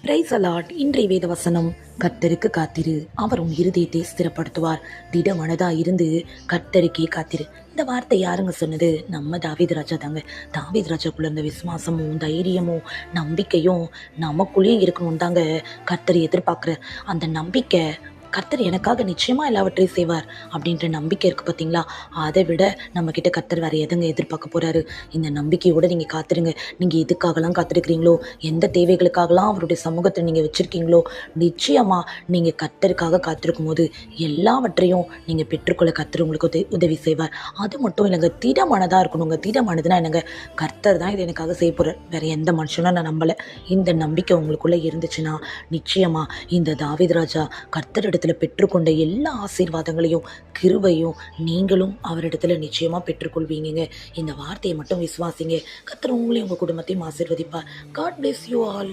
Price allot. இன்றைய வேத வசனம், கர்த்தருக்கு காத்திரு, அவர் உன் இருதயத்தை ஸ்திரப்படுத்துவார். திடமனதா இருந்து கர்த்தருக்கே காத்திரு. இந்த வார்த்தை யாருங்க சொன்னது? நம்ம தாவீது ராஜா தாங்க. தாவீது ராஜாக்குள்ள இருந்த விசுவாசமும் தைரியமும் நம்பிக்கையும் நமக்குள்ளேயும் இருக்கணும் தாங்க கர்த்தர் எதிர்பார்க்குற அந்த நம்பிக்கை. கர்த்தர் எனக்காக நிச்சயமா எல்லாவற்றையும் செய்வார் அப்படின்ற நம்பிக்கை இருக்குது பார்த்தீங்களா? அதை விட நம்மக்கிட்ட கர்த்தர் வேறு எதுங்க எதிர்பார்க்க போகிறாரு? இந்த நம்பிக்கையோடு நீங்கள் காத்துருங்க. நீங்கள் எதுக்காகலாம் காத்திருக்கிறீங்களோ, எந்த தேவைகளுக்காகலாம் அவருடைய சமூகத்தை நீங்கள் வச்சுருக்கீங்களோ, நிச்சயமாக நீங்கள் கர்த்தருக்காக காத்திருக்கும் போது எல்லாவற்றையும் நீங்கள் பெற்றுக்கொள்ள கர்த்தர் உங்களுக்கு உதவி செய்வார். அது மட்டும் இல்லைங்க, திடமானதாக இருக்கணுங்க. திடமானதுன்னா என்னங்க? கர்த்தர் தான் இது எனக்காக செய்ய போகிறார், வேறு எந்த மனுஷனும் நான் நம்பலை. இந்த நம்பிக்கை உங்களுக்குள்ளே இருந்துச்சுன்னா நிச்சயமாக இந்த தாவீது ராஜா கர்த்தரிடத்தில் பெற்றுக்கொண்ட எல்லா ஆசீர்வாதங்களையும் கிருபையும் நீங்களும் அவரிடத்துல நிச்சயமா பெற்றுக்கொள்வீங்க. இந்த வார்த்தையை மட்டும் விசுவாசிங்க. கர்த்தர் உங்களையும் உங்க குடும்பத்தையும் ஆசீர்வதிப்பார். God bless you all.